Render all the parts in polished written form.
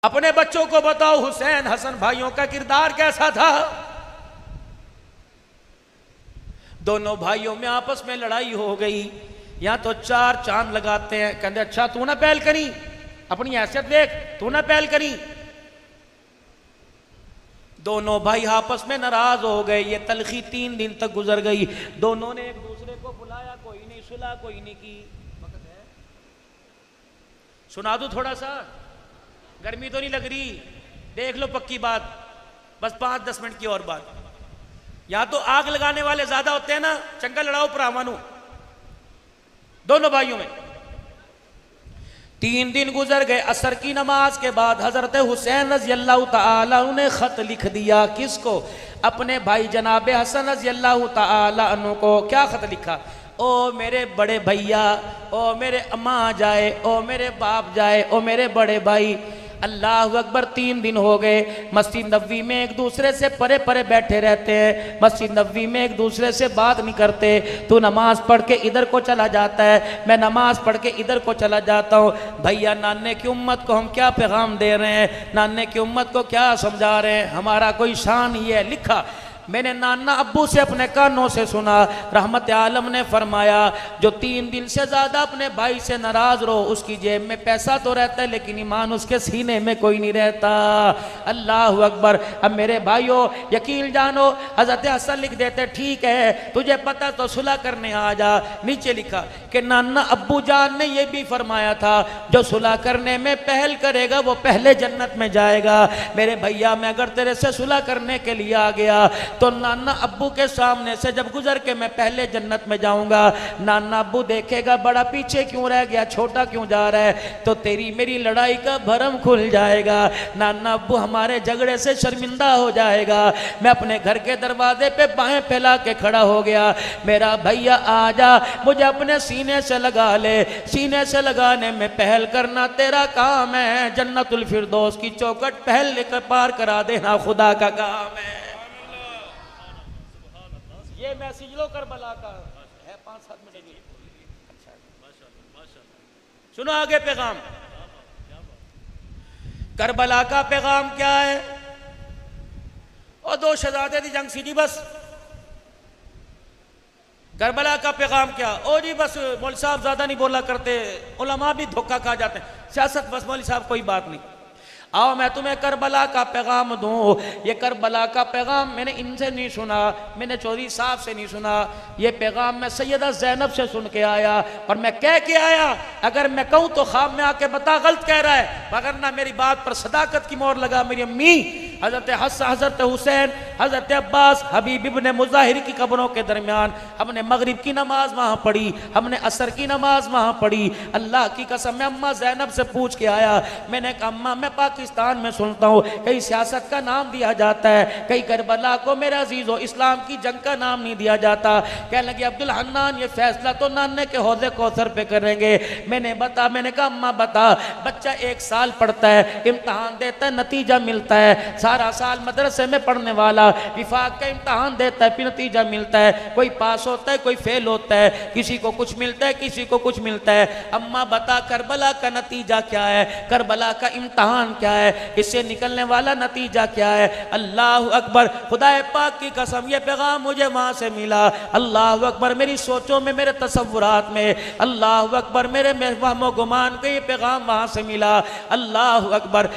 अपने बच्चों को बताओ हुसैन हसन भाइयों का किरदार कैसा था। दोनों भाइयों में आपस में लड़ाई हो गई, यहां तो चार चांद लगाते हैं, कहते अच्छा तू ना पहल करी, अपनी हैसियत देख, तू ना पहल करी। दोनों भाई आपस में नाराज हो गए। ये तलखी 3 दिन तक गुजर गई। दोनों ने एक दूसरे को बुलाया, कोई नहीं सुला, कोई नहीं की। वक्त है सुना दूं थोड़ा सा, गर्मी तो नहीं लग रही, देख लो पक्की बात, बस 5-10 मिनट की और बात। यहां तो आग लगाने वाले ज्यादा होते हैं ना, चंगा लड़ाओ परामानो दोनों भाइयों में। 3 दिन गुजर गए। असर की नमाज के बाद हजरत हुसैन रजी अल्लाह तआला ने खत लिख दिया। किसको? अपने भाई जनाबे हसन रजी अल्लाह तआला अन्हु को। क्या खत लिखा? ओ मेरे बड़े भैया, ओ मेरे अम्मा जाए, ओ मेरे बाप जाए, ओ मेरे बड़े भाई, अल्लाह अकबर 3 दिन हो गए मस्जिद नबवी में एक दूसरे से परे परे बैठे रहते हैं, मस्जिद नबवी में एक दूसरे से बात नहीं करते। तू नमाज पढ़ के इधर को चला जाता है, मैं नमाज पढ़ के इधर को चला जाता हूँ। भैया नाने की उम्मत को हम क्या पैगाम दे रहे हैं, नाने की उम्मत को क्या समझा रहे हैं, हमारा कोई शान ही है। लिखा मैंने नाना अब्बू से अपने कानों से सुना, रहमत आलम ने फरमाया जो 3 दिन से ज़्यादा अपने भाई से नाराज़ रहो, उसकी जेब में पैसा तो रहता है लेकिन ईमान उसके सीने में कोई नहीं रहता। अल्लाह अकबर। अब मेरे भाइयों यकीन जानो, हज़रत हसन लिख देते ठीक है तुझे पता तो सुलह करने आ जा। नीचे लिखा कि नाना अब्बू जान ने यह भी फरमाया था जो सुलह करने में पहल करेगा वो पहले जन्नत में जाएगा। मेरे भैया मैं अगर तेरे से सुलह करने के लिए आ गया तो नाना अब्बू के सामने से जब गुजर के मैं पहले जन्नत में जाऊंगा, नाना अब्बू देखेगा बड़ा पीछे क्यों रह गया, छोटा क्यों जा रहा है, तो तेरी मेरी लड़ाई का भरम खुल जाएगा। नाना अब्बू हमारे झगड़े से शर्मिंदा हो जाएगा। मैं अपने घर के दरवाजे पे बाहें फैला के खड़ा हो गया, मेरा भैया आजा मुझे अपने सीने से लगा ले, सीने से लगाने में पहल करना तेरा काम है, जन्नतुल फिरदौस की चौखट पहल लेकर पार करा देना खुदा का काम है। ये मैसेज लो करबला का है, 5-7 मिनट की। अच्छा सुनो आगे पैगाम। करबला का पैगाम क्या है? और 2 शहजादे दी जंग सीधी बस। करबला का पैगाम क्या? ओ जी बस मौलवी साहब ज्यादा नहीं बोला करते, उलमा भी धोखा खा जाते हैं, सियासत बस मौलवी साहब कोई बात नहीं। आओ मैं तुम्हें करबला का पैगाम दूं। ये करबला का पैगाम मैंने इनसे नहीं सुना, मैंने चौधरी साहब से नहीं सुना, ये पैगाम मैं सैयदा ज़ैनब से सुन के आया और मैं कह के आया। अगर मैं कहूँ तो ख्वाब में आके बता गलत कह रहा है, मगर ना मेरी बात पर सदाकत की मोहर लगा। मेरी अम्मी हजरत हसन, हजरत हुसैन, हजरत अब्बास, हबीब इब्ने मुज़ाहिर की कब्रों के दरमियान हमने मगरिब की नमाज वहाँ पढ़ी, हमने असर की नमाज वहाँ पढ़ी। अल्लाह की कसम मैं अम्मा ज़ैनब से पूछ के आया, मैंने कहा अम्मा मैं पाकिस्तान में सुनता हूँ कहीं सियासत का नाम दिया जाता है, कहीं करबला को मेरे अजीज़ों इस्लाम की जंग का नाम नहीं दिया जाता। कहने लगे अब्दुल हन्नान ये फैसला तो नाने के हौज़े कौसर पे करेंगे। मैंने कहा अम्मा बता, बच्चा 1 साल पढ़ता है, इम्तहान देता है, नतीजा मिलता है, सारा साल मदरसे में पढ़ने वाला विफाक का इम्तहान देता है, फिर नतीजा मिलता है, कोई पास होता है कोई फेल होता है, किसी को कुछ मिलता है किसी को कुछ मिलता है। अम्मा बता करबला का नतीजा क्या है, करबला का इम्तहान क्या है, इससे निकलने वाला नतीजा क्या है। अल्लाह अकबर, खुदा पाक की कसम ये पैगाम मुझे वहां से मिला। अल्लाह अकबर, मेरी सोचों में मेरे तसव्वुरात में, अल्लाह अकबर मेरे वहमो गुमान को ये पैगाम वहां से मिला। अल्लाह अकबर।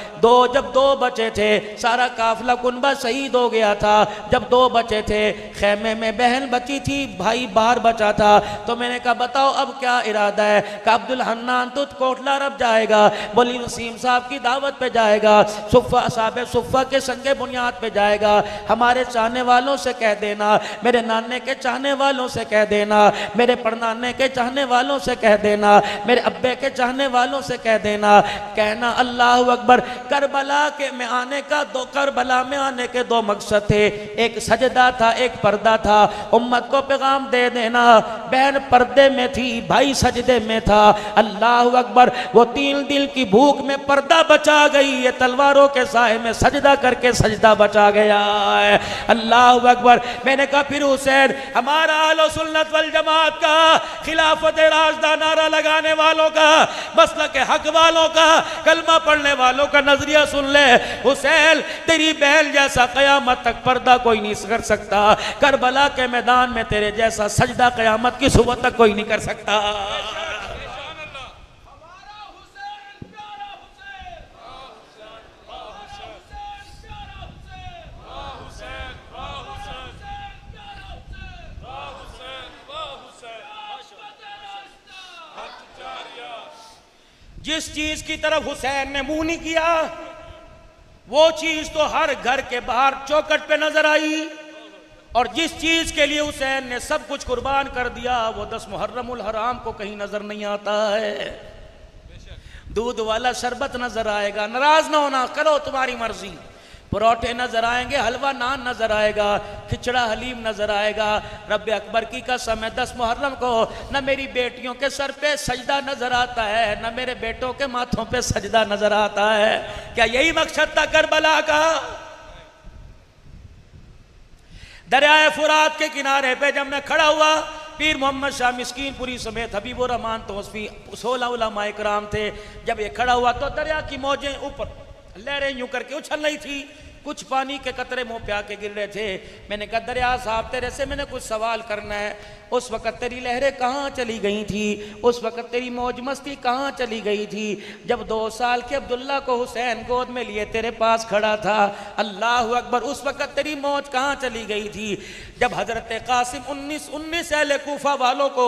जब 2 बचे थे, सारा काफिला कुनबा शहीद हो गया था। जब 2 बचे थे, खेमे में बहन बची थी, भाई बाहर बचा था, तो मैंने कहा बताओ अब क्या इरादा है। कहा अब्दुल हन्नान तो कोटला रब जाएगा, बोली वसीम साहब की दावत पे जाएगा, सुफ़ा साहब सुफ़ा के संगे बुनियाद पे जाएगा। हमारे चाहने वालों से कह देना, मेरे नाने के चाहने वालों से कह देना, मेरे परनाने के चाहने वालों से कह देना, मेरे अब्बे के चाहने वालों से कह देना, कहना अल्लाह अकबर करबला के में आने का करबला में आने के दो मकसद थे, एक सजदा था, एक पर्दा था। उम्मत को पैगाम दे देना, बहन पर्दे में थी, भाई सजदे में था। अल्लाह अकबर, वो 3 दिल की भूख में पर्दा बचा गई, ये तलवारों के साए में सजदा करके सजदा बचा गया है। अल्लाह अकबर। मैंने कहा फिर हुसैन हमारा अहले सुन्नत वल जमात का, खिलाफत राशिदा नारा लगाने वालों का, मसलक हक वालों का, कलमा पढ़ने वालों का नजरिया सुन ले। हुसैन तेरी बहन जैसा कयामत तक पर्दा कोई नहीं कर सकता, करबला के मैदान में तेरे जैसा सजदा कयामत की सुबह तक कोई नहीं कर सकता। जिस चीज की तरफ हुसैन ने मुंह नहीं किया, वो चीज तो हर घर के बाहर चौखट पे नजर आई। और जिस चीज के लिए हुसैन ने सब कुछ कुर्बान कर दिया, वो 10 मुहर्रमुल हराम को कहीं नजर नहीं आता है। दूध वाला शरबत नजर आएगा, नाराज ना होना, करो तुम्हारी मर्जी। परोठे नजर आएंगे, हलवा नान नजर आएगा, खिचड़ा हलीम नजर आएगा। रब्बे अकबर की कसम है 10 मुहर्रम को न मेरी बेटियों के सर पे सजदा नजर आता है, न मेरे बेटों के माथों पे सजदा नजर आता है। क्या यही मकसद था करबला का? दरियाए फुरात के किनारे पे जब मैं खड़ा हुआ, पीर मोहम्मद शाह मिस्कीनपुरी समेत हबीबुर रहमान तौसीफी 16 उलमाए किराम थे। जब ये खड़ा हुआ तो दरिया की मौजें ऊपर लहरें यूं करके उछल रही थी, कुछ पानी के कतरे मुंह पे आके गिर रहे थे। मैंने कहा दरिया साहब तेरे से मैंने कुछ सवाल करना है। उस वक़्त तेरी लहरें कहाँ चली गई थी? उस वक़्त तेरी मौज मस्ती कहाँ चली गई थी? जब 2 साल के अब्दुल्ला को हुसैन गोद में लिए तेरे पास खड़ा था, अल्लाह अकबर, उस वक़्त तेरी मौज कहाँ चली गई थी? जब हजरत कासिम 19 अहले कूफा वालों को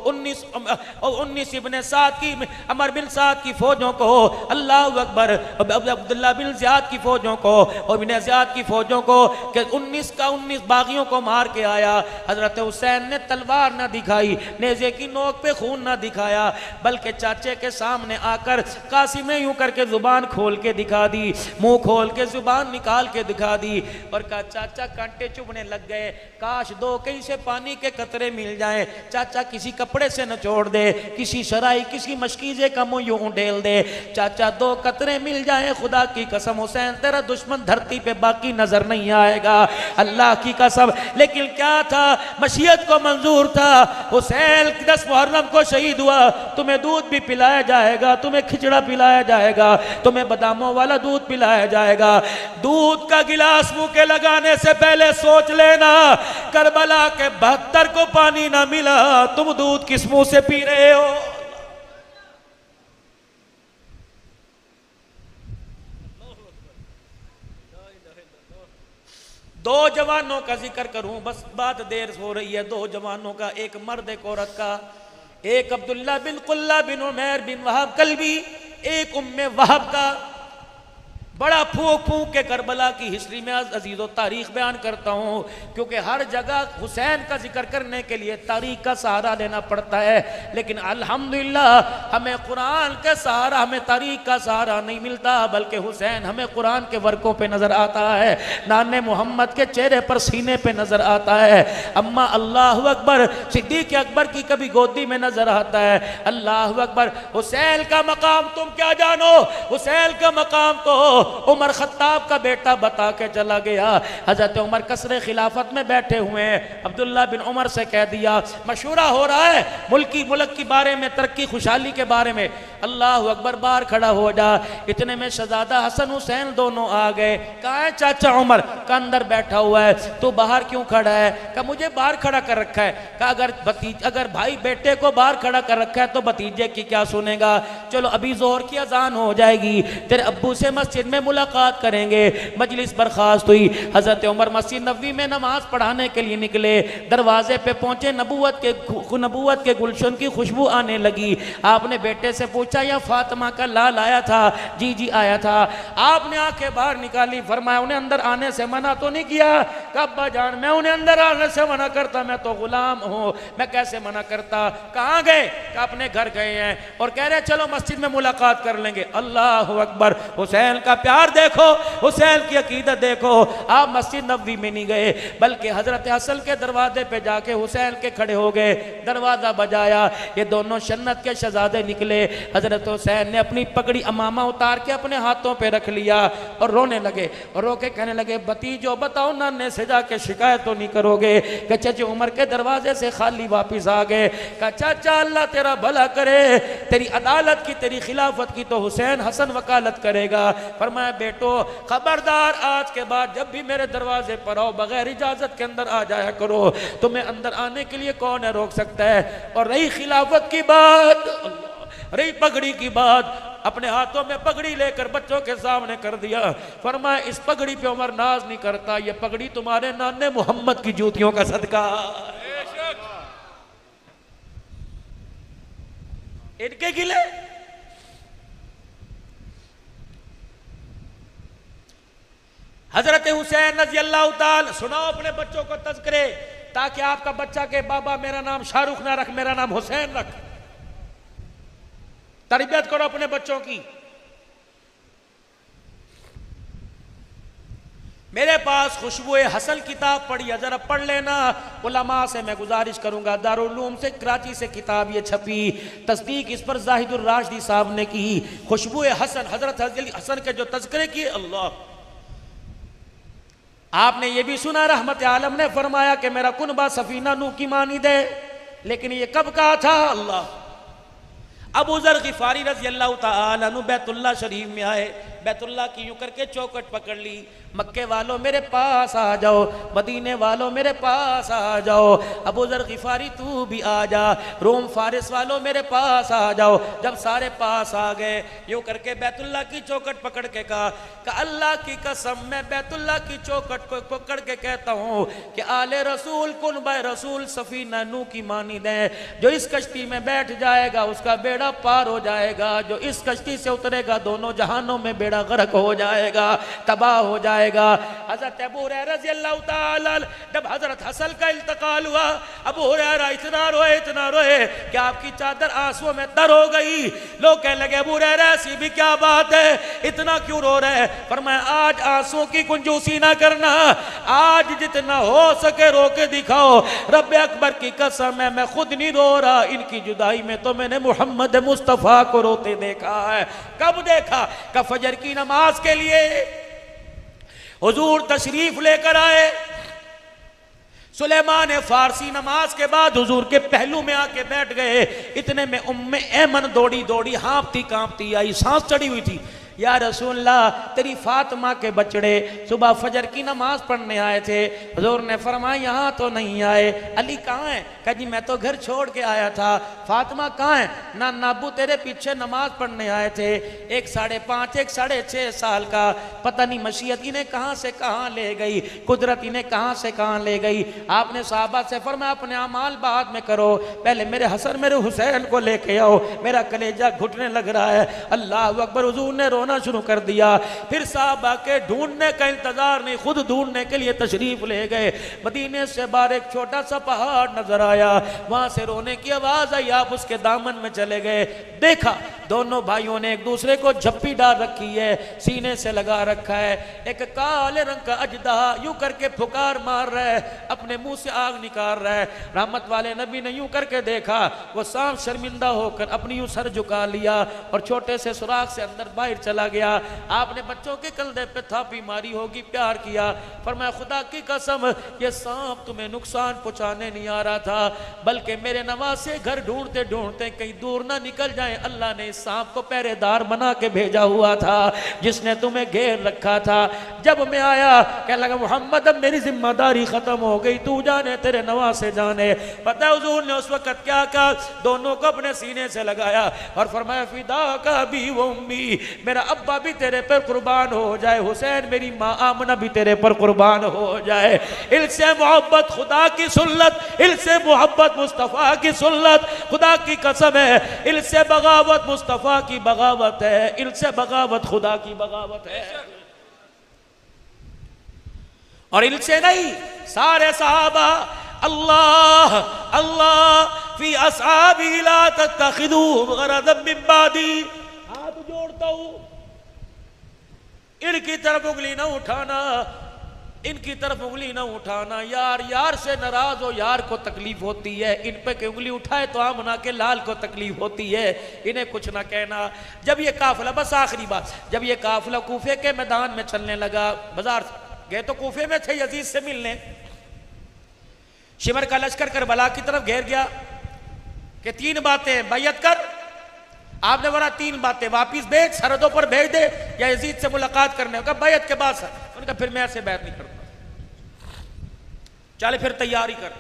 19 इब्ने साद की, अमर बिन साद की फौजों को, अल्लाह अकबर, अब्दुल्ला बिन ज़ियाद की फौजों को और बिन ज़ियाद की फौजों को, कि 19 बागियों को मार के आया। हजरत हुसैन ने तलवार ना दिखाई, नेज़े की नोक पे खून ना दिखाया, बल्कि चाचे के सामने आकर कासिम ने यूं करके जुबान खोल के दिखा दी, मुंह खोल के जुबान निकाल के दिखा दी और कहा चाचा कांटे चुभने लग गए, काश 2 कहीं से पानी के कतरे मिल जाएं, चाचा किसी कपड़े से नचोड़ दे, किसी शराई किसी मशकीजे का मुंह यूं उंडेल दे, चाचा 2 कतरे मिल जाएं, खुदा की कसम हुसैन तेरा दुश्मन धरती पे बाकी नजर नहीं आएगा, अल्लाह की कसम। लेकिन क्या था, मशीयत को मंजूर था। हुसैन 10 मुहर्रम को शहीद हुआ, तुम्हें दूध भी पिलाया जाएगा, तुम्हें खिचड़ा पिलाया जाएगा, तुम्हें बादामों वाला दूध पिलाया जाएगा। दूध का गिलास मुंह के लगाने से पहले सोच लेना, करबला के 72 को पानी ना मिला, तुम दूध किस मुंह से पी रहे हो? दो जवानों का जिक्र करूं, बस बात देर हो रही है। 2 जवानों का, एक मर्द एक औरत का, एक अब्दुल्ला बिन कुल्ला बिन उमैर बिन वहाब कल्बी, एक उम्मे वहाब का। बड़ा फूक फूक के करबला की हिस्ट्री में अजीज़ो तारीख बयान करता हूँ, क्योंकि हर जगह हुसैन का जिक्र करने के लिए तारीख का सहारा लेना पड़ता है, लेकिन अल्हम्दुलिल्लाह हमें कुरान का सहारा, हमें तारीख का सहारा नहीं मिलता, बल्कि हुसैन हमें कुरान के वर्कों पे नज़र आता है, नाने मोहम्मद के चेहरे पर, सीने पे नज़र आता है, अम्मा अल्लाह अकबर सिद्दीक़ अकबर की कभी गोदी में नज़र आता है, अल्लाह अकबर। हुसैन का मकाम तुम क्या जानो? हुसैन का मकाम तो उमर खत्ताब का बेटा बता के चला गया। हजरत उमर कसरे खिलाफत में बैठे हुए हैं, अब्दुल्ला बिन उमर से कह दिया, मशूरा हो रहा है मुल्क के बारे में, तरक्की खुशहाली के बारे में, अल्लाह अकबर बाहर खड़ा हो जा। इतने में शहजादा हसन हुसैन दोनों आ गए। कहा है चाचा उमर? का अंदर बैठा हुआ है। तो बाहर क्यों खड़ा है? का मुझे बाहर खड़ा कर रखा है। का अगर भाई बेटे को बाहर खड़ा कर रखा है तो भतीजे की क्या सुनेगा? चलो अभी जोहर की अजान हो जाएगी, तेरे अब्बू से मस्जिद में मुलाकात करेंगे। मजलिस बर्खास्त हुई। हजरत उमर मस्जिद नबवी में नमाज पढ़ाने के लिए निकले। दरवाजे पे पहुंचे, नबूवत के गुलशन की खुशबू आने लगी। आपने बेटे से पूछा, या फातिमा का लाल आया था? जी जी आया था। आपने आंखें बाहर निकाली, फरमाया उन्हें अंदर आने से मना तो नहीं किया? कहा अब्बा जान मैं उन्हें अंदर आने से मना करता, मैं तो गुलाम हूँ, मैं कैसे मना करता। कहाँ गए? कहा अपने घर गए हैं और कह रहे चलो मस्जिद में मुलाकात कर लेंगे। अल्लाह अकबर, हुसैन का प्यार देखो, हुसैन की अकीदत देखो। आप मस्जिद नबवी में नहीं गए बल्कि हजरत हसन के दरवाजे पे जाके हुसैन के खड़े हो गए, दरवाजा बजाया, ये दोनों जन्नत के शहजादे निकले। हजरत हुसैन ने अपनी पगड़ी अमामा उतार के अपने हाथों पे रख लिया और रोने लगे और रो के कहने लगे भतीजो बताओ नाने से जाके शिकायत तो नहीं करोगे कि चाचा उमर के दरवाजे से खाली वापिस आ गए। कहा चाचा अल्लाह तेरा भला करे, तेरी अदालत की तेरी खिलाफत की तो हुसैन हसन वकालत करेगा। फरमाया बेटो खबरदार आज के बाद जब भी मेरे दरवाजे पर आओ बगैर इजाजत के अंदर आ जाया करो, तुम्हें अंदर आने के लिए कौन है रोक सकता है। और रही खिलाफत की बात, रही पगड़ी की बात, अपने हाथों में पगड़ी लेकर बच्चों के सामने कर दिया। फरमाया इस पगड़ी पे उमर नाज नहीं करता, ये पगड़ी तुम्हारे नाने मोहम्मद की जूतियों का सदका, इनके गिले। हजरत हुसैन रज़ी अल्लाह ताला, सुनाओ अपने बच्चों को तज़किरे, ताकि आपका बच्चा के बाबा मेरा नाम शाहरुख ना रख, मेरा नाम हुसैन रख। तरबियत करो अपने बच्चों की। मेरे पास खुशबुए हसन किताब पढ़ी है, जरा पढ़ लेना। उलमा से मैं गुजारिश करूंगा, दारुल उलूम से कराची से किताब ये छपी, तस्दीक इस पर जाहिदुर राशिदी साहब ने की। खुशबुए हसन, हजरत हसन के जो तज़किरे किए, अल्लाह। आपने ये भी सुना रहमत आलम ने फरमाया कि मेरा कुनबा सफीना नू की मानी दे, लेकिन ये कब कहा था? अल्लाह। अबू ज़र ग़िफ़ारी रज़ी अल्लाह तआला अन्हु बैतुल्लाह शरीफ में आए, बैतुल्लाह की यूं करके चौकट पकड़ ली, मक्के वालों मेरे पास आ जाओ, मदीने वालों मेरे पास आ जाओ, अबू ज़र ग़िफ़ारी तू भी आ जा, रोम फारिस वालों मेरे पास आ जाओ। जब सारे पास आ गए, यूं करके बैतुल्लाह की चौकट पकड़ के कहा कि अल्लाह की कसम मैं बैतुल्लाह की चौकट को पकड़ के कहता हूँ कि आले रसूल कुनबा रसूल सफ़ीना नू की मानी दें, जो इस कश्ती में बैठ जाएगा उसका बेड़ा पार हो जाएगा, जो इस कश्ती से उतरेगा दोनों जहानों में बेड़ा गर्क हो जाएगा, तबाह हो जाएगा। हजरत अबू हुरैरा रज़ी अल्लाह ताला, जब हजरत हसन का इंतकाल हुआ, अबू हुरैरा इतना रोए कि आपकी चादर आंसुओं में तर हो गई। लोग कहने लगे अबू हुरैरा ऐसी भी क्या बात है, इतना क्यों रो रहे? फरमाया आज आंसुओं की कंजूसी ना करना, आज जितना हो सके रो के दिखाओ। रब अकबर की कसम है मैं खुद नहीं रो रहा, इनकी जुदाई में तो मैंने मोहम्मद मुस्तफ़ा को रोते देखा है। कब देखा? का फजर की नमाज के लिए हुजूर तशरीफ लेकर आए, सुलेमान फारसी नमाज के बाद हुजूर के पहलू में आके बैठ गए। इतने में उम्मे ऐमन दौड़ी दौड़ी हाँफती कांपती आई, सांस चढ़ी हुई थी। या रसूलल्लाह तेरी फातिमा के बचड़े सुबह फजर की नमाज पढ़ने आए थे, हुजूर ने फरमाया यहाँ तो नहीं आए। अली कहाँ है? कहा जी मैं तो घर छोड़ के आया था। फातिमा कहाँ है? ना नाबू तेरे पीछे नमाज पढ़ने आए थे। एक 5.5 एक 6.5 साल का, पता नहीं मशीयत इन्हें कहाँ से कहाँ ले गई, कुदरत इन्हें कहाँ से कहाँ ले गई। आपने साहबा से फरमाया अपने अमाल बाद में करो, पहले मेरे हसन मेरे हुसैन को लेके आओ, मेरा कलेजा घुटने लग रहा है। अल्लाह अकबर, हुजूर ने रोना शुरू कर दिया। फिर साहबा के ढूंढने का इंतजार नहीं, खुद ढूंढने के लिए तशरीफ ले गए। मदीने से बाहर एक छोटा सा पहाड़ नजर आया, वहां से रोने की आवाज आई। आप उसके दामन में चले गए, देखा दोनों भाइयों ने एक दूसरे को झप्पी डाल रखी है, सीने से लगा रखा है। एक काले रंग का अजदा यूं करके फुकार मार रहा है, अपने मुंह से आग निकाल रहा है। रहमत वाले नबी ने यूं करके देखा, वो सांप शर्मिंदा होकर अपनी यूं सर झुका लिया और छोटे से सुराख से अंदर बाहर चला गया। आपने बच्चों के कंधे पे थापी मारी होगी, प्यार किया, फरमाया खुदा की कसम ये सांप तुम्हें नुकसान पहुंचाने नहीं आ रहा था, बल्कि मेरे नवासे घर ढूंढते ढूंढते कहीं दूर ना निकल जाए, अल्लाह ने इस सांप को पहरेदार बना के भेजा हुआ था, जिसने तुम्हें घेर रखा था। जब मैं आया कह लगा मोहम्मद अब मेरी जिम्मेदारी खत्म हो गई, तू जाने तेरे नवासे जाने। पता है हुजूर ने उस वक्त क्या कहा? दोनों को अपने सीने से लगाया और फरमाया फिदा का भी वो उम्मी, मेरा अब्बा भी तेरे पर कुर्बान हो जाए, हुसैन मेरी माँ आमना भी तेरे पर कुर्बान हो जाए। इनसे मोहब्बत खुदा की सुन्नत, इनसे मोहब्बत मुस्तफ़ा की सुन्नत, खुदा की कसम है इनसे बगावत मुस्तफ़ा की बगावत है, इनसे बगावत खुदा की बगावत है। और इनसे नहीं, सारे सहाबा अल्लाह अल्लाह फी असहाबी ला तत्तखिदूहुम गरदम मिन बादी, हाथ जोड़ता हूं, इनकी तरफ उंगली ना उठाना, इनकी तरफ उंगली ना उठाना। यार यार से नाराज हो, यार को तकलीफ होती है, इन पे की उंगली उठाए तो आमना के लाल को तकलीफ होती है, इन्हें कुछ ना कहना। जब ये काफिला, बस आखिरी बात, जब ये काफिला कूफे के मैदान में चलने लगा, बाजार गए तो कूफे में थे यजीद से मिलने, शिमर का लश्कर करबला की तरफ घेर गया कि 3 बातें बैयत कर, आपने बोला 3 बातें वापिस भेज, सरहदों पर भेज दे या यजीद से मुलाकात करने का, बैयत के बाद सर। उनका फिर मैं ऐसे बैत नहीं करता, चले फिर तैयारी कर।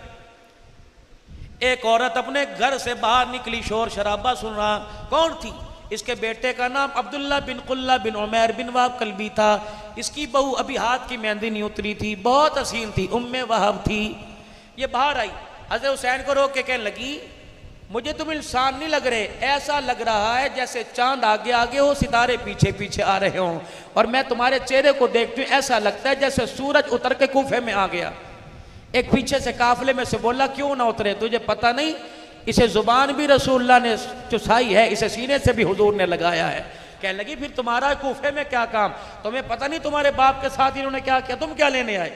एक औरत अपने घर से बाहर निकली, शोर शराबा सुन रहा, कौन थी? इसके बेटे का नाम अब्दुल्ला बिन कुल्ला बिन उमैर बिन वहाब कल्बी था। इसकी बहू अभी हाथ की मेहंदी नहीं उतरी थी, बहुत हसीन थी, उम्मे वहाब थी। ये बाहर आई, हज़रत हुसैन को रोक के कहने लगी, मुझे तुम इंसान नहीं लग रहे, ऐसा लग रहा है जैसे चांद आगे आगे हो, सितारे पीछे पीछे आ रहे हों, और मैं तुम्हारे चेहरे को देखती हूँ, ऐसा लगता है जैसे सूरज उतर के कूफे में आ गया। एक पीछे से काफिले में से बोला, क्यों ना उतरे, तुझे पता नहीं इसे जुबान भी रसूलुल्लाह ने चुसाई है, इसे सीने से भी हुजूर ने लगाया है। कहने लगी, फिर तुम्हारा कूफे में क्या काम, तुम्हें पता नहीं तुम्हारे बाप के साथ इन्होंने क्या किया, तुम क्या लेने आए?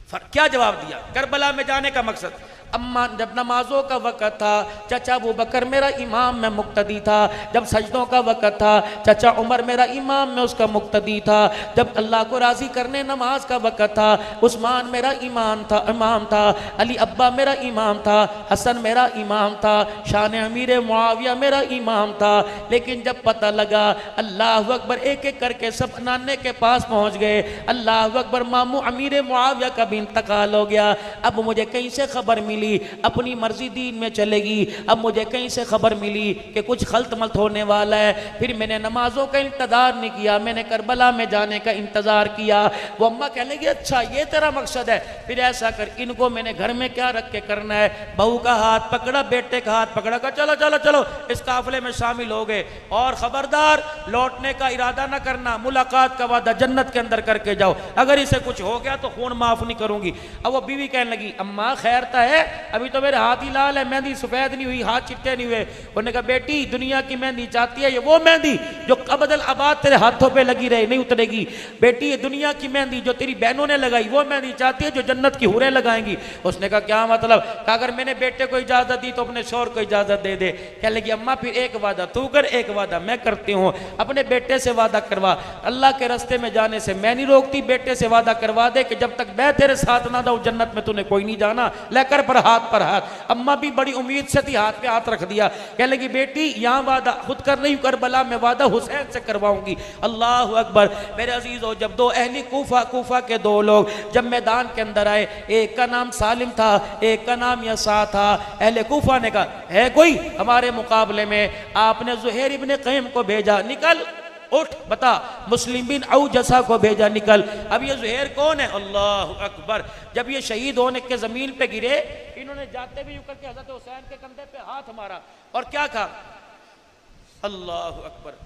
क्या जवाब दिया? करबला में जाने का मकसद, अम्मा जब नमाजों का वक़्त था, चचा अबू बकर मेरा इमाम में मुक्तदी था, जब सजदों का वक़्त था, चचा उमर मेरा इमाम में उसका मुक्तदी था, जब अल्लाह को राज़ी करने नमाज का वक़्त था, उस्मान मेरा इमाम था, अली अब्बा मेरा इमाम था, हसन मेरा इमाम था, शान अमीर मुआविया मेरा इमाम था। लेकिन जब पता लगा, अल्लाह अकबर, एक एक करके सब नाने के पास पहुँच गए, अल्लाह अकबर, मामू अमीर मुआविया का भी इंतकाल हो गया। अब मुझे कहीं से खबर मिली, अपनी मर्जी दीन में चलेगी, अब मुझे कहीं से खबर मिली कि कुछ खल्त मल्त होने वाला है। फिर मैंने नमाजों का इंतजार नहीं किया, मैंने करबला में जाने का इंतजार किया। वो अम्मा कहने लगी, अच्छा ये तेरा मकसद है, फिर ऐसा कर, इनको मैंने घर में क्या रख के करना है। बहू का हाथ पकड़ा, बेटे का हाथ पकड़ा, कहा चलो चलो चलो इस काफिले में शामिल हो गए, और खबरदार लौटने का इरादा ना करना, मुलाकात का वादा जन्नत के अंदर करके जाओ, अगर इसे कुछ हो गया तो खून माफ नहीं करूंगी। अब वो बीवी कहने लगी, अम्मा खैरता है, अभी तो मेरे हाथ ही लाल है, मेहंदी सफेद नहीं हुई, हाथ चिट्टे नहीं हुए। उन्होंने कहा, बेटी दुनिया की मेहंदी चाहती है, ये वो मेहंदी जो अबदल आबाद तेरे हाथों पे लगी रहे, नहीं उतरेगी। बेटी ये दुनिया की मेहंदी जो तेरी बहनों ने लगाई, वो मेहंदी चाहती है जो जन्नत की हुरें लगाएंगी। उसने कहा, क्या मतलब? कहा, अगर मैंने बेटे को इजाजत दी तो अपने शौहर को इजाजत दे दे। कहने लगी, अम्मा फिर एक वादा तू कर, एक वादा मैं करती हूँ, अपने बेटे से वादा करवा, अल्लाह के रास्ते में जाने से मैं नहीं रोकती, बेटे से वादा करवा दे कि जब तक मैं तेरे साथ ना जाऊं जन्नत में तूने कोई नहीं जाना। लेकर पर हाथ। अम्मा भी बड़ी उम्मीद से थी, हाथ पे हाथ रख दिया। कहने लगी, बेटी यहाँ वादा खुद कर रही हूँ, करबला में वादा हुसैन से करवाऊंगी। अल्लाह अकबर। मेरे अजीजों, जब 2 अहली कूफा के 2 लोग जब मैदान के अंदर आए, एक का नाम सालिम था, एक का नाम यसा था। अहले कूफा ने कहा, है कोई हमारे मुकाबले में? आपने ज़ुहैर इब्न क़य्यम को भेजा, निकल उठ बता। मुस्लिम बिन औजसा को भेजा, निकल। अब ये ज़ुहैर कौन है? अल्लाह अकबर। जब ये शहीद होने के जमीन पे गिरे, इन्होंने जाते भी यूं करके हज़रत हुसैन के कंधे पे हाथ मारा और क्या कहा? अल्लाह अकबर।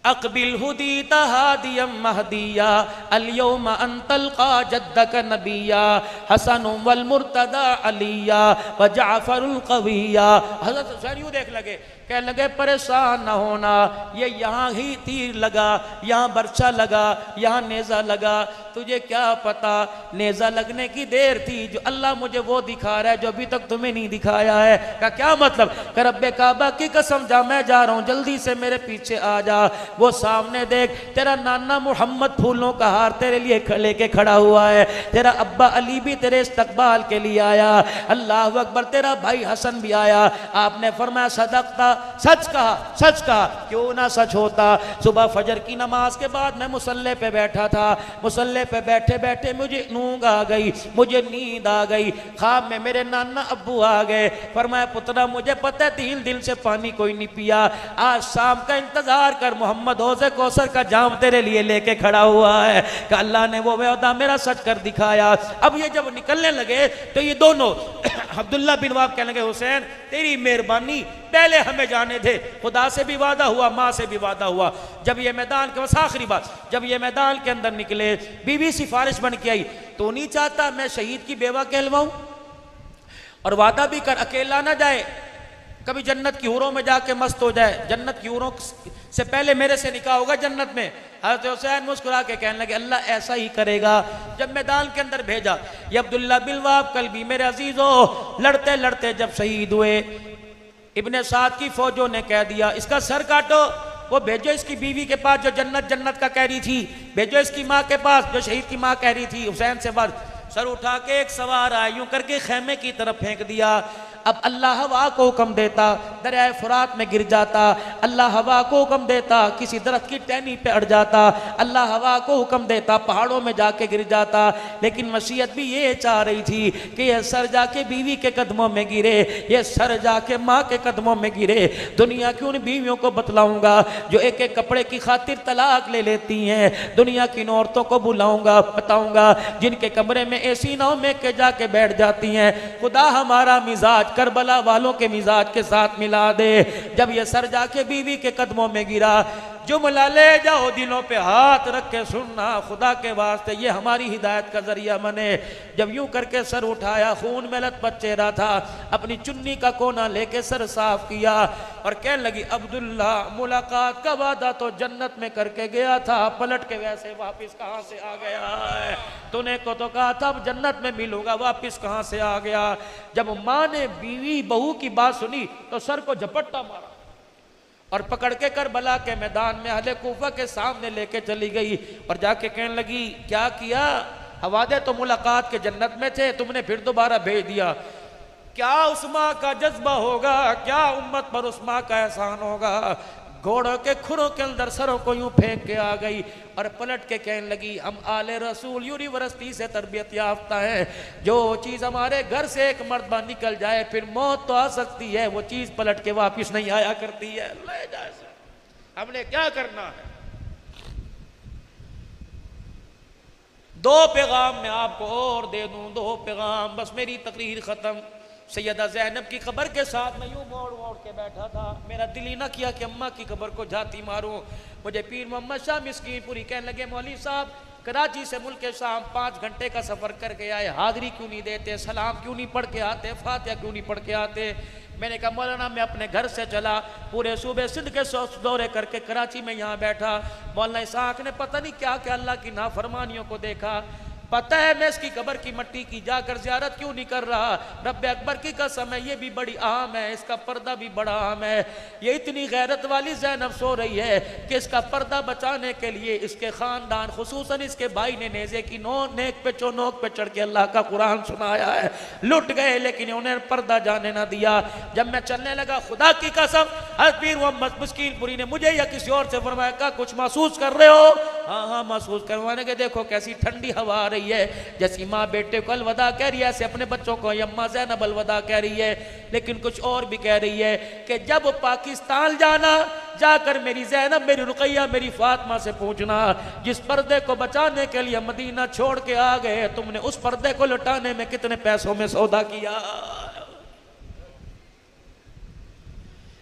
अकबिल हुदीता हादियम महदिया अल-यौम अंतलका जद्दक नबिया हसन वल मुर्तदा अलिया व जाफरुल कविया। हज़रत हुसैन यूं देख लगे, कहने लगे, परेशान ना होना, ये यहाँ ही तीर लगा, यहाँ बर्छा लगा, यहाँ नेज़ा लगा, तुझे क्या पता नेज़ा लगने की देर थी, जो अल्लाह मुझे वो दिखा रहा है जो अभी तक तुम्हें नहीं दिखाया है। का क्या मतलब? कर रब्बे काबा की कसम, जा मैं जा रहा हूँ, जल्दी से मेरे पीछे आ जा। वो सामने देख, तेरा नाना मोहम्मद फूलों का हार तेरे लिए लेके खड़ा हुआ है, तेरा अब्बा अली भी तेरे इस्तकबाल के लिए आया, अल्लाह अकबर, तेरा भाई हसन भी आया। आपने फरमाया, सदकता, सच कहा। क्यों ना सच होता? सुबह फजर की नमाज के बाद मैं मुसल्ले पे बैठा था, मुसल्ले पे बैठे बैठे मुझे नींद आ गई, ख्वाब में मेरे नाना अब्बू आ गए। फरमाया, पुत्रा मुझे पता है 3 दिन से पानी कोई नहीं पिया, आज शाम का इंतजार कर, मोहम्मद हौज़े कौसर का जाम तेरे लिए लेके खड़ा हुआ है। कि अल्लाह ने वो वादा मेरा सच कर दिखाया। अब ये जब निकलने लगे तो ये दोनों अब्दुल्ला बिन वहाब कहने लगे हुसैन तेरी मेहरबानी, पहले हमें जाने थे, खुदा से भी वादा हुआ, माँ से भी वादा हुआ। जब ये मैदान के बस आखिरी बात, जब ये मैदान के अंदर निकले, बीवी सिफारिश बन के आई, तो नहीं चाहता मैं शहीद की बेवा कहलवाऊं, और वादा भी कर अकेला ना जाए, कभी जन्नत की हूरों में जाके मस्त हो जाए, जन्नत की हूरों से पहले मेरे से निकाह होगा जन्नत में। हज़रत हुसैन मुस्कुरा के कहने लगे अल्लाह ऐसा ही करेगा। जब मैदान के अंदर भेजा, ये अब्दुल्ला बिन वहाब कल्बी मेरे अजीजों, लड़ते लड़ते जब शहीद हुए, इब्ने साद की फौजों ने कह दिया इसका सर काटो, वो भेजो इसकी बीवी के पास जो जन्नत जन्नत का कह रही थी, भेजो इसकी माँ के पास जो शहीद की माँ कह रही थी हुसैन से बात। सर उठा के एक सवार आया, यूं करके खेमे की तरफ फेंक दिया। अब अल्लाह हवा को हुक्म देता दरिया फुरात में गिर जाता, अल्लाह हवा को हुक्म देता किसी दरख्त की टहनी पे अड़ जाता, अल्लाह हवा को हुक्म देता पहाड़ों में जाके गिर जाता। लेकिन वसीयत भी ये चाह रही थी कि ये सर जाके बीवी के कदमों में गिरे, ये सर जाके माँ के कदमों में गिरे। दुनिया की उन बीवियों को बतलाऊंगा जो एक एक कपड़े की खातिर तलाक ले लेती हैं, दुनिया की औरतों को बुलाऊंगा, बताऊंगा जिनके कमरे में एसी ना हो में के जाके बैठ जाती हैं। खुदा हमारा मिजाज करबला वालों के मिजाज के साथ मिला दे। जब ये सर जाके बीवी के कदमों में गिरा, जुमला ले जाओ दिलों पे हाथ रख के सुनना, खुदा के वास्ते ये हमारी हिदायत का जरिया बने। जब यूं करके सर उठाया, खून में लथपथ चेहरा था, अपनी चुन्नी का कोना लेके सर साफ किया और कहने लगी अब्दुल्ला मुलाकात का वादा तो जन्नत में करके गया था, पलट के वैसे वापस कहां से आ गया है? तूने को तो कहा था अब जन्नत में मिलूंगा, वापस कहां से आ गया? जब माँ ने बीवी बहू की बात सुनी तो सर को झपट्टा मारा और पकड़ के करबला के मैदान में अहले कूफा के सामने लेके चली गई और जाके कहने लगी क्या किया? हवादे तो मुलाकात के जन्नत में थे, तुमने फिर दोबारा भेज दिया। क्या उस माँ का जज्बा होगा, क्या उम्मत पर उस माँ का एहसान होगा? घोड़ों के खुरों के अंदर सरों को यूं फेंक के आ गई और पलट के कहने लगी हम आले रसूल यूनिवर्सिटी से तरबियत याफ्ता है, जो चीज़ हमारे घर से एक मर्तबा निकल जाए फिर मौत तो आ सकती है, वो चीज़ पलट के वापस नहीं आया करती है। ले जाए हमने क्या करना है? दो पैगाम मैं आपको और दे दूं, दो पैगाम, बस मेरी तकरीर खत्म। सैयदा ज़ैनब की कब्र के साथ मैं यूं मोड़ मोड़ के बैठा था, मेरा दिल ही ना किया कि अम्मा की कब्र को जाती मारूं। मुझे पीर मोहम्मद शाह मिस्कीनपुरी कहने लगे मौलवी साहब कराची से मुल्क शाम 5 घंटे का सफ़र करके आए, हाज़री क्यों नहीं देते, सलाम क्यों नहीं पढ़ के आते, फातिहा क्यों नहीं पढ़ के आते? मैंने कहा मौलाना मैं अपने घर से चला, पूरे सूबे सिंध के दौरे करके कराची में यहाँ बैठा, मौलाना इसाक ने पता नहीं क्या क्या अल्लाह की नाफरमानियों को देखा। पता है मैं इसकी कब्र की मट्टी की जाकर ज़ियारत क्यों नहीं कर रहा? रब्बे अकबर की कसम है ये भी बड़ी अहम है, इसका पर्दा भी बड़ा अहम है। ये इतनी गैरत वाली ज़ैनब सो रही है कि इसका पर्दा बचाने के लिए इसके ख़ानदान खुसूसन इसके भाई ने नेज़े की नेक पे चौनोक पे चढ़ के अल्लाह का कुरान सुनाया है। लुट गए लेकिन उन्हें पर्दा जाने ना दिया। जब मैं चलने लगा खुदा की कसम पीर मोहम्मद मिस्कीनपुरी ने मुझे या किसी और से फरमाया का कुछ महसूस कर रहे हो? हाँ हाँ महसूस करवाने के, देखो कैसी ठंडी हवा आ रही है, जैसी माँ बेटे को अलविदा कह रही है ऐसे अपने बच्चों को अम्मा ज़ैनब अलविदा कह रही है। लेकिन कुछ और भी कह रही है कि जब पाकिस्तान जाना जाकर मेरी ज़ैनब मेरी रुकैया मेरी फातिमा से पूछना जिस पर्दे को बचाने के लिए मदीना छोड़ के आ गए तुमने उस पर्दे को लुटाने में कितने पैसों में सौदा किया।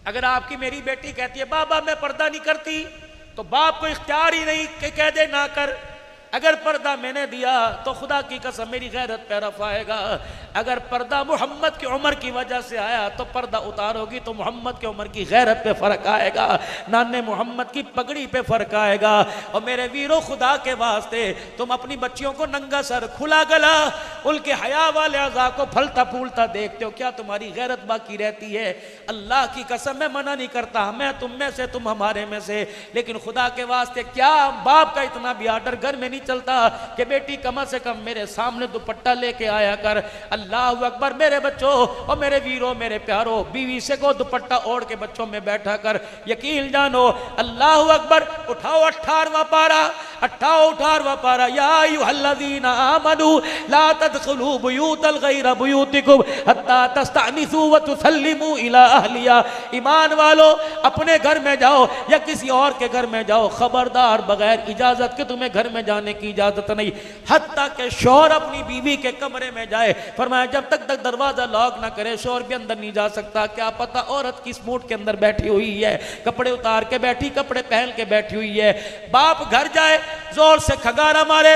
अगर आपकी मेरी बेटी कहती है बाबा मैं पर्दा नहीं करती तो बाप को इख्तियार ही नहीं कि कह दे ना कर। अगर पर्दा मैंने दिया तो खुदा की कसम मेरी गैरत पे रफ़ आएगा। अगर पर्दा मोहम्मद की उम्र की वजह से आया तो पर्दा उतारोगी तो मोहम्मद की उम्र की गैरत पे फ़र्क आएगा, नाने मोहम्मद की पगड़ी पे फ़र्क आएगा। और मेरे वीरों खुदा के वास्ते तुम अपनी बच्चियों को नंगा सर खुला गला उनके हया वाले अज़ा को फलता फूलता देखते हो, क्या तुम्हारी गैरत बाकी रहती है? अल्लाह की कसम मैं मना नहीं करता, मैं तुम में से तुम हमारे में से, लेकिन खुदा के वास्ते क्या बाप का इतना भी आर्डर घर में चलता कि बेटी कम से कम मेरे सामने दुपट्टा लेके आया कर। अल्लाह अकबर मेरे बच्चों और मेरे वीरों मेरे प्यारों, बीवी से को दुपट्टा ओढ़ के बच्चों में बैठा कर। यकीन जानो अल्लाह अकबर, उठाओ 18वां पारा, 18 18वां पारा, या अय्युहल्लज़ीना आमनू ला तदखुलू बुयूतल गैरा बुयूतिकुम हत्ता तस्तअनिसू व तुसल्लिमू इला अहलिया। ईमान वालो, अपने घर में जाओ या किसी और के घर में जाओ, खबरदार बगैर इजाजत के तुम्हें घर में जाने की इजाजत नहीं, हत्ता के शौहर अपनी बीवी के कमरे में जाए। फरमाया जब तक दरवाजा लॉक ना करे शौहर भी अंदर नहीं जा सकता। क्या पता औरत किस मूड के अंदर बैठी हुई है, कपड़े उतार के बैठी, कपड़े पहन के बैठी हुई है। बाप घर जाए, जोर से खगारा मारे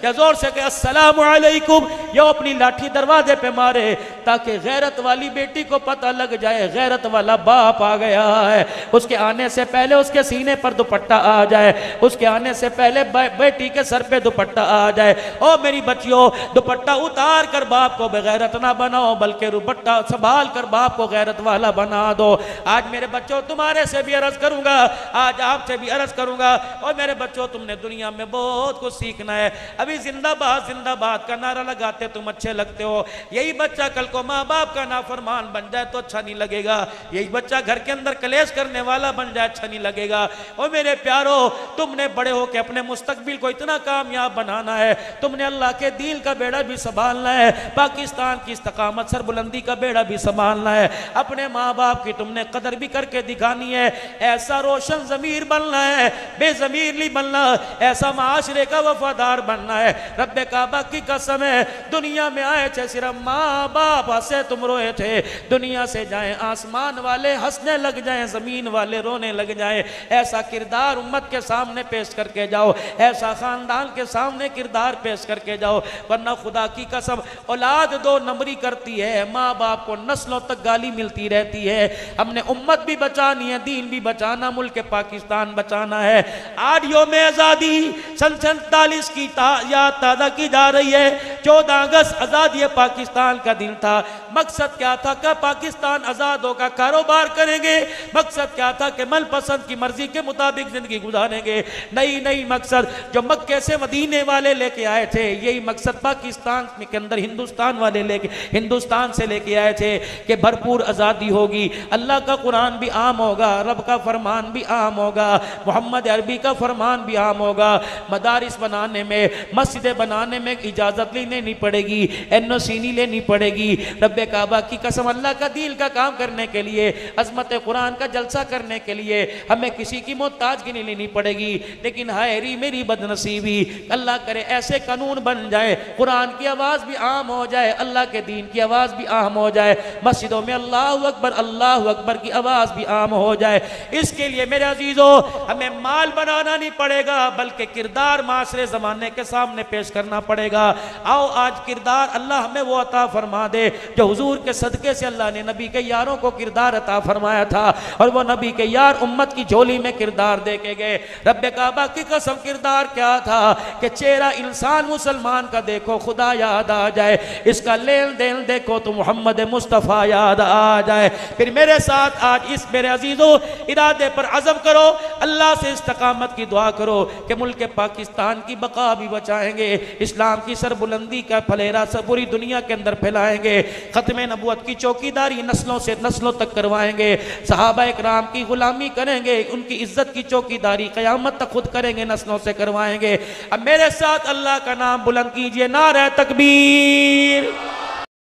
या जोर से कहे अस्सलामु अलैकुम, या अपनी लाठी दरवाजे पे मारे ताकि गैरत वाली बेटी को पता लग जाए गैरत वाला बाप आ गया है। उसके आने से पहले उसके सीने पर दुपट्टा आ जाए, उसके आने से पहले बेटी के सर पे दुपट्टा आ जाए। ओ मेरी बच्चियों, दुपट्टा उतार कर बाप को बेगैरत ना बनाओ, बल्कि दुपट्टा संभाल कर बाप को गैरत वाला बना दो। आज मेरे बच्चों तुम्हारे से भी अर्ज करूंगा, आज आपसे भी अर्ज करूंगा, और मेरे बच्चों तुमने दुनिया में बहुत कुछ सीखना है। अभी जिंदाबाद जिंदाबाद का नारा लगाते तुम अच्छे लगते हो, यही बच्चा कल को माँ बाप का नाफरमान बन जाए तो अच्छा नहीं लगेगा, यही बच्चा घर के अंदर कलेश करने वाला बन जाए अच्छा नहीं लगेगा। और मेरे प्यारो, तुमने बड़े होकर अपने मुस्तकबिल को इतना कामयाब बनाना है, तुमने अल्लाह के दीन का बेड़ा भी संभालना है, पाकिस्तान की इस्तकामत सरबुलंदी का बेड़ा भी संभालना है, अपने माँ बाप की तुमने कदर भी करके दिखानी है। ऐसा रोशन जमीर बनना है, बेजमीर नहीं बनना, ऐसा माशरे का वफादार बनना है। रब्बे काबा की कसम है, दुनिया में आए थे सिर्फ माँ बाप हंसे तुम रोए थे, दुनिया से जाए आसमान वाले हंसने लग जाए, जमीन वाले रोने लग जाए। ऐसा किरदार उम्मत के सामने पेश करके जाओ, ऐसा खानदान के सामने किरदार पेश करके जाओ, वरना खुदा की कसम औलाद दो नंबरी करती है, माँ बाप को नस्लों तक गाली मिलती रहती है। हमने उम्मत भी बचानी है, दीन भी बचाना, मुल्क पाकिस्तान बचाना है। आज यौम आज़ादी सन 47 की याद ताज़ा की जा रही है। 14 अगस्त आज़ादी पाकिस्तान का दिन था। मकसद क्या था कि पाकिस्तान आज़ाद होकर कारोबार करेंगे, मकसद क्या था कि मनपसंद की मर्जी के मुताबिक जिंदगी गुजारेंगे। नई मकसद जो मक्के से मदीने वाले लेके आए थे, यही मकसद पाकिस्तान के अंदर हिंदुस्तान से लेके आए थे कि भरपूर आज़ादी होगी, अल्लाह का कुरान भी आम होगा, रब का फरमान भी आम होगा, मोहम्मद अरबी का फरमान भी आम होगा। मदारिस बनाने में, मस्जिदें बनाने में इजाज़त लेनी नहीं पड़ेगी, NOC नहीं लेनी पड़ेगी। रब्बे काबा की कसम, अल्लाह का दीन का काम करने के लिए, अज़मत कुरान का जलसा करने के लिए हमें किसी की मोहताजगी नहीं लेनी पड़ेगी। लेकिन हायरी मेरी बदनसीबी, अल्लाह करे ऐसे कानून बन जाए, कुरान की आवाज़ भी आम हो जाए, अल्लाह के दीन की आवाज़ भी आम हो जाए, मस्जिदों में अल्लाहु अकबर की आवाज़ भी आम हो जाए। इसके लिए मेरे अजीजों, हमें माल बनाना नहीं पड़ेगा, बल्कि किरदार माशरे ज़माने के सामने पेश करना पड़ेगा। आओ आज किरदार अल्लाह हमें वो अता फरमा दे जो हुजूर के सदके से अल्लाह ने नबी के यारों को किरदार अता फरमाया था, और वो नबी के यार उम्मत की झोली में किरदार दे के गए। रब्बे काबा की कसम, किरदार क्या था कि चेहरा इंसान मुसलमान का देखो खुदा याद आ जाए, इसका लेन देन देखो तो मोहम्मद मुस्तफ़ा याद आ जाए। फिर मेरे साथ आज इस मेरे अजीजों इरादे पर अज़म करो, अल्लाह से इस्तकामत की दुआ करो कि मुल्क पाकिस्तान की बका भी बचाएंगे, इस्लाम की सरबुलंदी का फलेरा सब पूरी दुनिया के अंदर फैलाएंगे, ख़त्म नबूवत की चौकीदारी नस्लों से नस्लों तक करवाएंगे, सहाबा इकराम की गुलामी करेंगे, उनकी इज्जत की चौकीदारी क़यामत तक खुद करेंगे, नस्लों से करवाएंगे। अब मेरे साथ अल्लाह का नाम बुलंद कीजिए, नारे तकबीर।